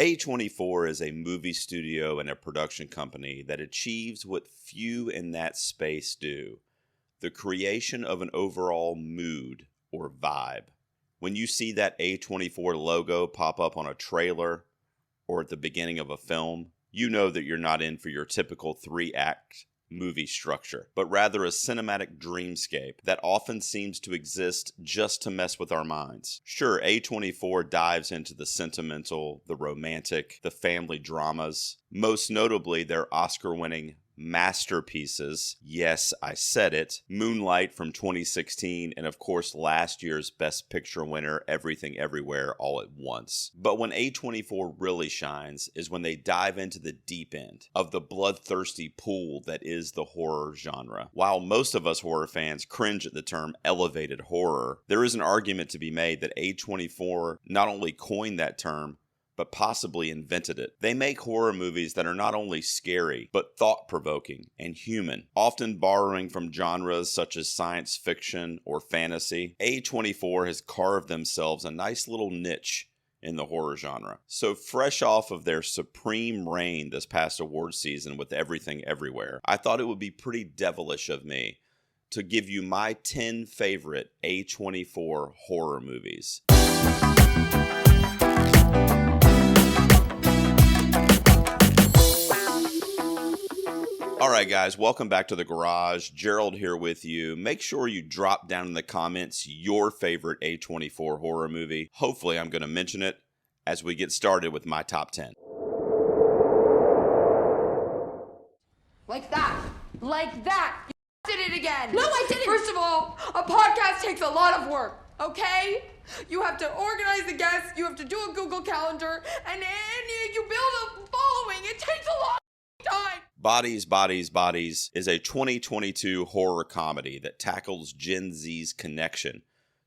A24 is a movie studio and a production company that achieves what few in that space do: the creation of an overall mood or vibe. When you see that A24 logo pop up on a trailer or at the beginning of a film, you know that you're not in for your typical 3-act movie structure, but rather a cinematic dreamscape that often seems to exist just to mess with our minds. Sure, A24 dives into the sentimental, the romantic, the family dramas, most notably their Oscar-winning masterpieces. Yes, I said it. Moonlight from 2016, and of course last year's Best Picture winner, Everything Everywhere All at Once. But when A24 really shines is when they dive into the deep end of the bloodthirsty pool that is the horror genre. While most of us horror fans cringe at the term elevated horror, there is an argument to be made that A24 not only coined that term, but possibly invented it. They make horror movies that are not only scary, but thought-provoking and human, often borrowing from genres such as science fiction or fantasy. A24 has carved themselves a nice little niche in the horror genre. So fresh off of their supreme reign this past award season with Everything Everywhere, I thought it would be pretty devilish of me to give you my 10 favorite A24 horror movies. Alright guys, welcome back to the garage. Gerald here with you. Make sure you drop down in the comments your favorite A24 horror movie. Hopefully I'm going to mention it as we get started with my top 10. Like that. Like that. You did it again. No, I didn't. First of all, a podcast takes a lot of work, okay? You have to organize the guests, you have to do a Google Calendar, and you build a following. It takes a lot of time. Bodies, Bodies, Bodies is a 2022 horror comedy that tackles Gen Z's connection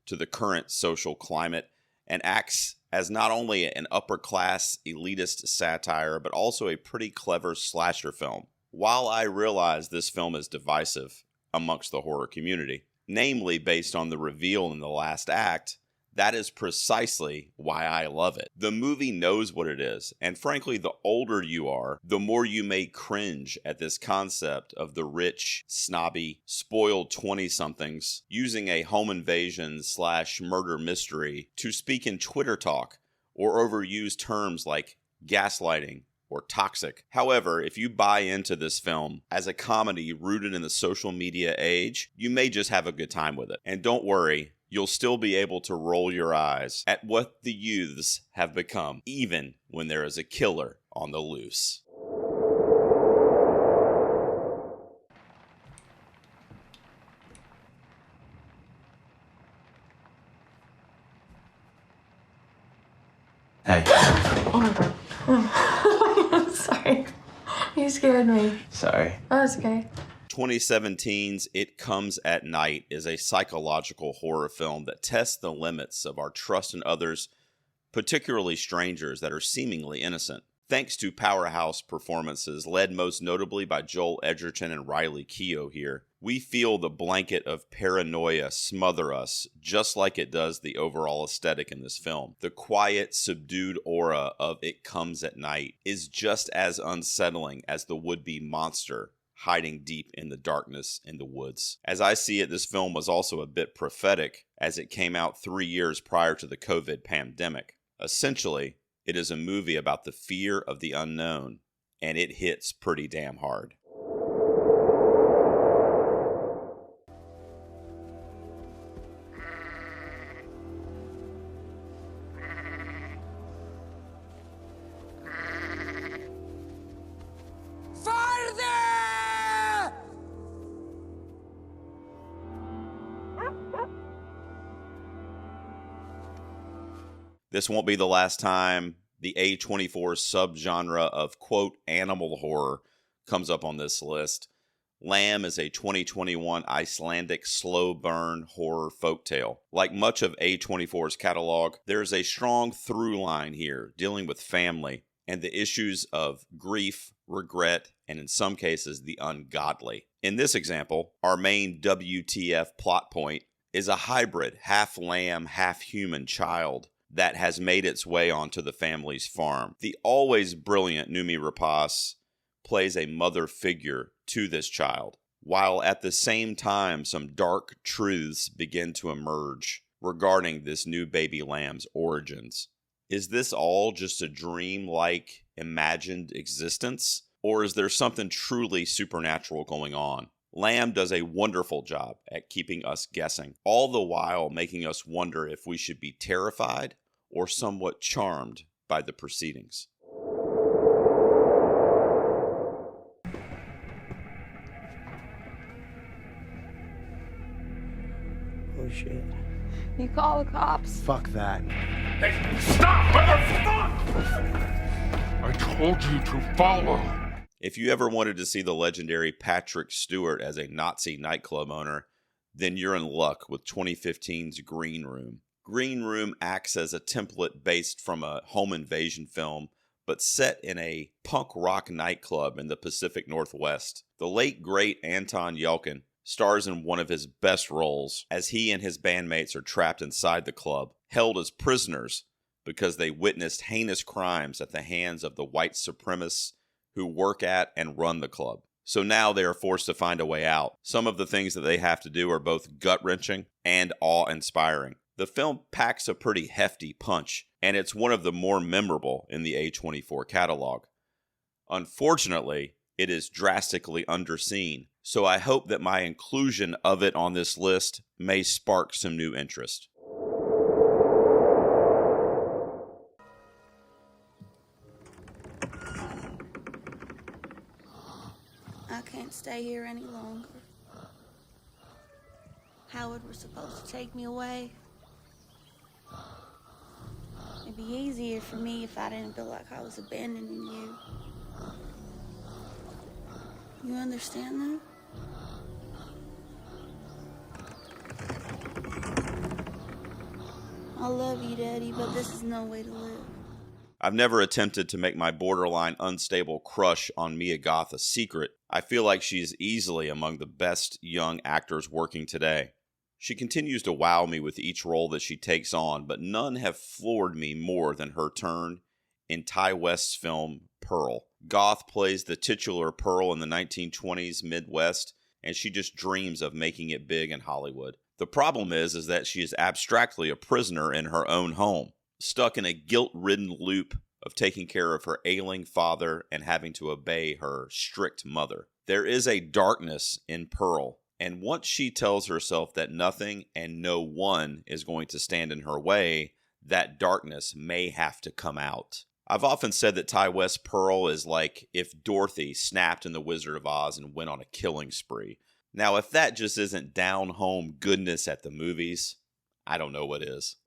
to the current social climate and acts as not only an upper-class elitist satire, but also a pretty clever slasher film. While I realize this film is divisive amongst the horror community, namely based on the reveal in the last act, that is precisely why I love it. The movie knows what it is, and frankly, the older you are, the more you may cringe at this concept of the rich, snobby, spoiled 20-somethings using a home invasion / murder mystery to speak in Twitter talk or overuse terms like gaslighting or toxic. However, if you buy into this film as a comedy rooted in the social media age, you may just have a good time with it. And don't worry, you'll still be able to roll your eyes at what the youths have become, even when there is a killer on the loose. Hey. Oh my god. I'm sorry. You scared me. Sorry. Oh, it's okay. 2017's It Comes at Night is a psychological horror film that tests the limits of our trust in others, particularly strangers that are seemingly innocent. Thanks to powerhouse performances led most notably by Joel Edgerton and Riley Keough here, we feel the blanket of paranoia smother us just like it does the overall aesthetic in this film. The quiet, subdued aura of It Comes at Night is just as unsettling as the would-be monster hiding deep in the darkness in the woods. As I see it, this film was also a bit prophetic as it came out 3 years prior to the COVID pandemic. Essentially, it is a movie about the fear of the unknown, and it hits pretty damn hard. This won't be the last time the A24 subgenre of, quote, animal horror comes up on this list. Lamb is a 2021 Icelandic slow burn horror folktale. Like much of A24's catalog, there is a strong through line here dealing with family and the issues of grief, regret, and in some cases, the ungodly. In this example, our main WTF plot point is a hybrid half lamb, half human child that has made its way onto the family's farm. The always brilliant Noomi Rapace plays a mother figure to this child, while at the same time some dark truths begin to emerge regarding this new baby lamb's origins. Is this all just a dream-like imagined existence, or is there something truly supernatural going on? Lamb does a wonderful job at keeping us guessing, all the while making us wonder if we should be terrified or somewhat charmed by the proceedings. Oh shit. You call the cops. Fuck that. Hey, stop, motherfucker! I told you to follow. If you ever wanted to see the legendary Patrick Stewart as a Nazi nightclub owner, then you're in luck with 2015's Green Room. Green Room acts as a template based from a home invasion film, but set in a punk rock nightclub in the Pacific Northwest. The late great Anton Yelchin stars in one of his best roles as he and his bandmates are trapped inside the club, held as prisoners because they witnessed heinous crimes at the hands of the white supremacists who work at and run the club. So now they are forced to find a way out. Some of the things that they have to do are both gut-wrenching and awe-inspiring. The film packs a pretty hefty punch, and it's one of the more memorable in the A24 catalog. Unfortunately, it is drastically underseen, so I hope that my inclusion of it on this list may spark some new interest. I can't stay here any longer. Howard was supposed to take me away. It'd be easier for me if I didn't feel like I was abandoning you. You understand that? I love you, Daddy, but this is no way to live. I've never attempted to make my borderline unstable crush on Mia Goth a secret. I feel like she's easily among the best young actors working today. She continues to wow me with each role that she takes on, but none have floored me more than her turn in Ty West's film Pearl. Goth plays the titular Pearl in the 1920s Midwest, and she just dreams of making it big in Hollywood. The problem is that she is abstractly a prisoner in her own home, stuck in a guilt-ridden loop of taking care of her ailing father and having to obey her strict mother. There is a darkness in Pearl, and once she tells herself that nothing and no one is going to stand in her way, that darkness may have to come out. I've often said that Ty West's Pearl is like if Dorothy snapped in The Wizard of Oz and went on a killing spree. Now, if that just isn't down-home goodness at the movies, I don't know what is.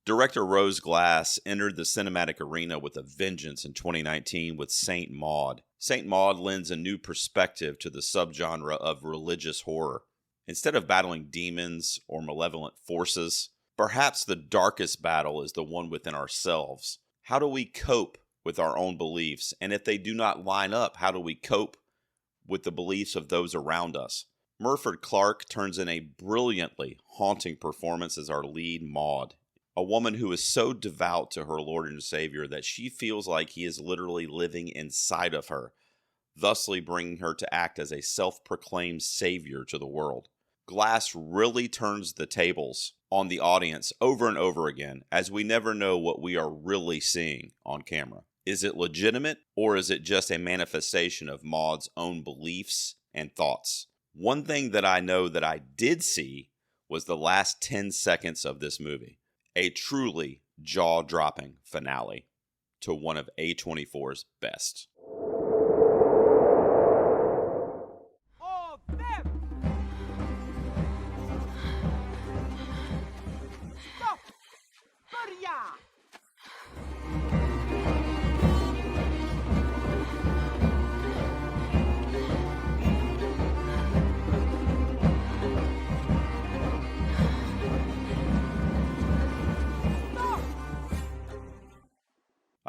Director Rose Glass entered the cinematic arena with a vengeance in 2019 with Saint Maud. Saint Maud lends a new perspective to the subgenre of religious horror. Instead of battling demons or malevolent forces, perhaps the darkest battle is the one within ourselves. How do we cope with our own beliefs? And if they do not line up, how do we cope with the beliefs of those around us? Murford Clark turns in a brilliantly haunting performance as our lead Maud. A woman who is so devout to her Lord and Savior that she feels like he is literally living inside of her, thusly bringing her to act as a self-proclaimed savior to the world. Glass really turns the tables on the audience over and over again, as we never know what we are really seeing on camera. Is it legitimate, or is it just a manifestation of Maud's own beliefs and thoughts? One thing that I know that I did see was the last 10 seconds of this movie. A truly jaw-dropping finale to one of A24's best.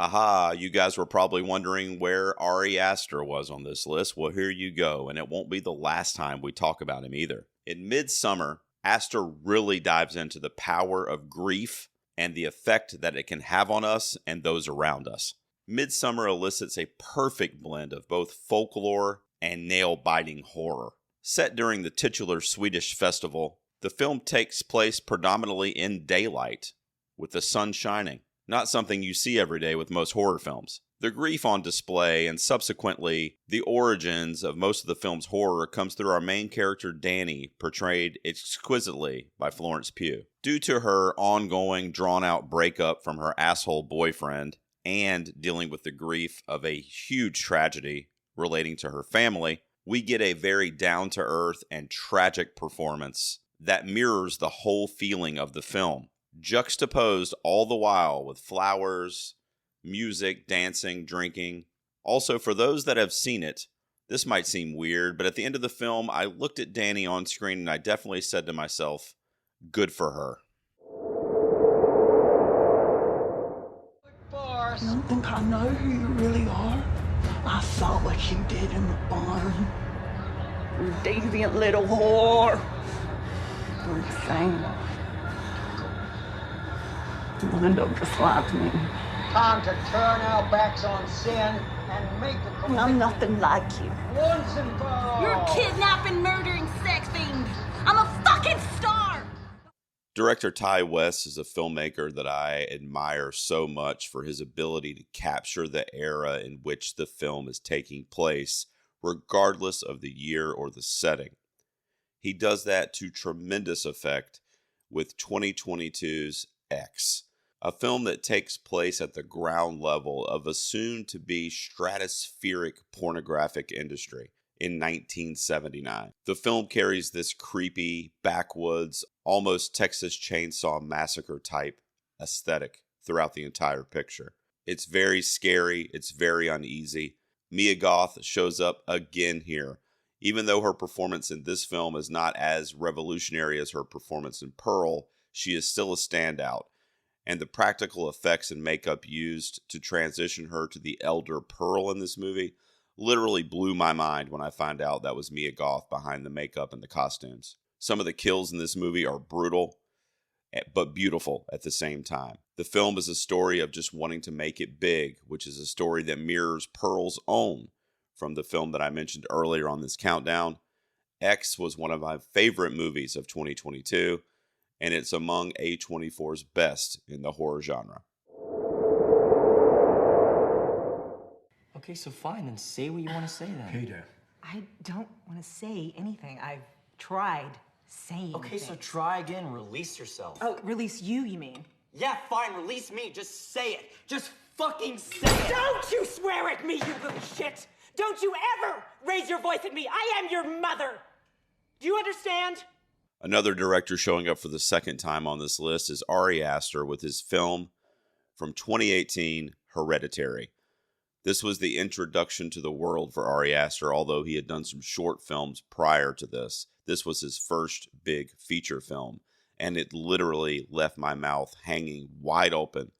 Aha, you guys were probably wondering where Ari Aster was on this list. Well, here you go, and it won't be the last time we talk about him either. In Midsummer, Aster really dives into the power of grief and the effect that it can have on us and those around us. Midsummer elicits a perfect blend of both folklore and nail-biting horror. Set during the titular Swedish festival, the film takes place predominantly in daylight, with the sun shining. Not something you see every day with most horror films. The grief on display and subsequently the origins of most of the film's horror comes through our main character Danny, portrayed exquisitely by Florence Pugh. Due to her ongoing drawn-out breakup from her asshole boyfriend and dealing with the grief of a huge tragedy relating to her family, we get a very down-to-earth and tragic performance that mirrors the whole feeling of the film, juxtaposed all the while with flowers, music, dancing, drinking. Also, for those that have seen it, this might seem weird, but at the end of the film, I looked at Danny on screen and I definitely said to myself, good for her. You don't think I know who you really are? I saw what you did in the barn. You deviant little whore. You're insane. You'll end up just like me. Time to turn our backs on sin and make a I'm nothing like you. once and for all. You're a kidnapping, murdering sex fiend. I'm a fucking star. Director Ty West is a filmmaker that I admire so much for his ability to capture the era in which the film is taking place, regardless of the year or the setting. He does that to tremendous effect with 2022's X, a film that takes place at the ground level of a soon-to-be stratospheric pornographic industry in 1979. The film carries this creepy, backwoods, almost Texas Chainsaw Massacre type aesthetic throughout the entire picture. It's very scary, it's very uneasy. Mia Goth shows up again here. Even though her performance in this film is not as revolutionary as her performance in Pearl, she is still a standout. And the practical effects and makeup used to transition her to the elder Pearl in this movie literally blew my mind when I found out that was Mia Goth behind the makeup and the costumes. Some of the kills in this movie are brutal, but beautiful at the same time. The film is a story of just wanting to make it big, which is a story that mirrors Pearl's own from the film that I mentioned earlier on this countdown. X was one of my favorite movies of 2022, and it's among A24's best in the horror genre. Okay, so fine, then say what you want to say then. Peter. I don't want to say anything. I've tried saying Okay, so things. try again, release yourself. Oh, release you mean? Yeah, fine, release me, just say it. Just fucking say it. Don't you swear at me, you little shit! Don't you ever raise your voice at me! I am your mother! Do you understand? Another director showing up for the second time on this list is Ari Aster with his film from 2018, Hereditary. This was the introduction to the world for Ari Aster, although he had done some short films prior to this. This was his first big feature film, and it literally left my mouth hanging wide open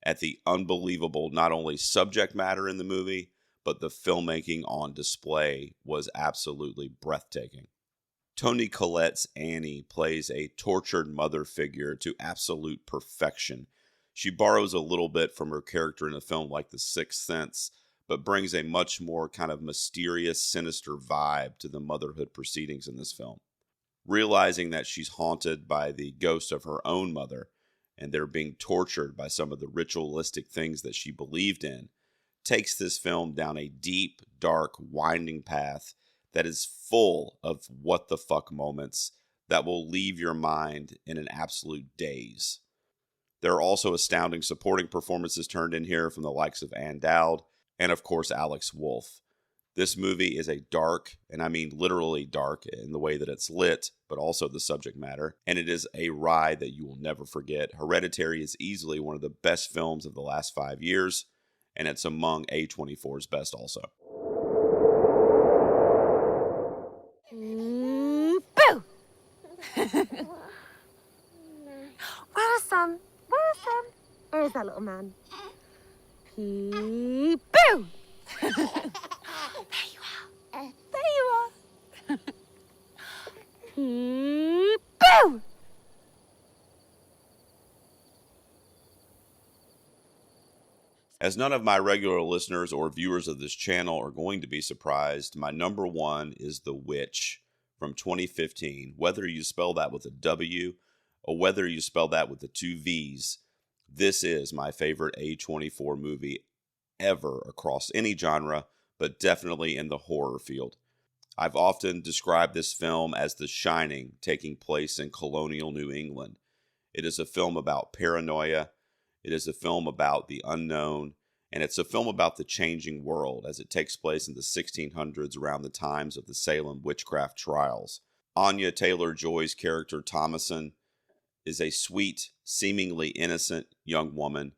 at the unbelievable not only subject matter in the movie, but the filmmaking on display was absolutely breathtaking. Toni Collette's Annie plays a tortured mother figure to absolute perfection. She borrows a little bit from her character in a film like The Sixth Sense, but brings a much more kind of mysterious, sinister vibe to the motherhood proceedings in this film. Realizing that she's haunted by the ghost of her own mother, and they're being tortured by some of the ritualistic things that she believed in, takes this film down a deep, dark, winding path that is full of what the fuck moments that will leave your mind in an absolute daze. There are also astounding supporting performances turned in here from the likes of Ann Dowd and, of course, Alex Wolff. This movie is a dark, and I mean literally dark in the way that it's lit, but also the subject matter, and it is a ride that you will never forget. Hereditary is easily one of the best films of the last 5 years, and it's among A24's best also. Boo! Where's Sam? Where's Sam? Where's that little man? Boo! There you are. There you are. Boo! As none of my regular listeners or viewers of this channel are going to be surprised, my number one is The Witch from 2015. Whether you spell that with a W or whether you spell that with the two V's, this is my favorite A24 movie ever across any genre, but definitely in the horror field. I've often described this film as The Shining taking place in colonial New England. It is a film about paranoia. It is a film about the unknown, and it's a film about the changing world as it takes place in the 1600s around the times of the Salem witchcraft trials. Anya Taylor-Joy's character Thomason is a sweet, seemingly innocent young woman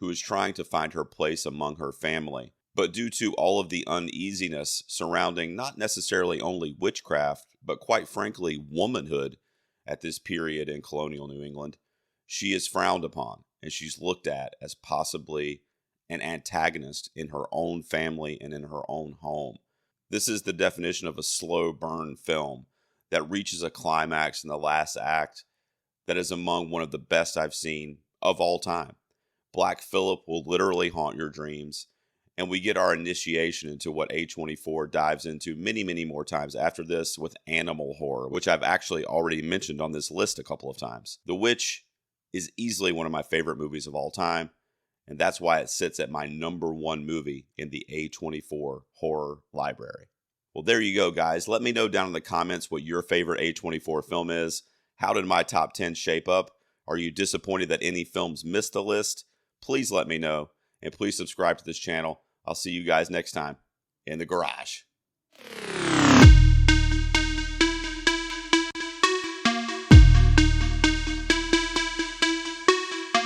who is trying to find her place among her family. But due to all of the uneasiness surrounding not necessarily only witchcraft, but quite frankly womanhood at this period in colonial New England, she is frowned upon and she's looked at as possibly an antagonist in her own family and in her own home. This is the definition of a slow burn film that reaches a climax in the last act that is among one of the best I've seen of all time. Black Phillip will literally haunt your dreams, and we get our initiation into what A24 dives into many, many more times after this with animal horror, which I've actually already mentioned on this list a couple of times. The Witch is easily one of my favorite movies of all time, and that's why it sits at my number one movie in the A24 horror library. Well, there you go, guys. Let me know down in the comments what your favorite A24 film is. How did my top 10 shape up? Are you disappointed that any films missed the list? Please let me know, and please subscribe to this channel. I'll see you guys next time in the garage.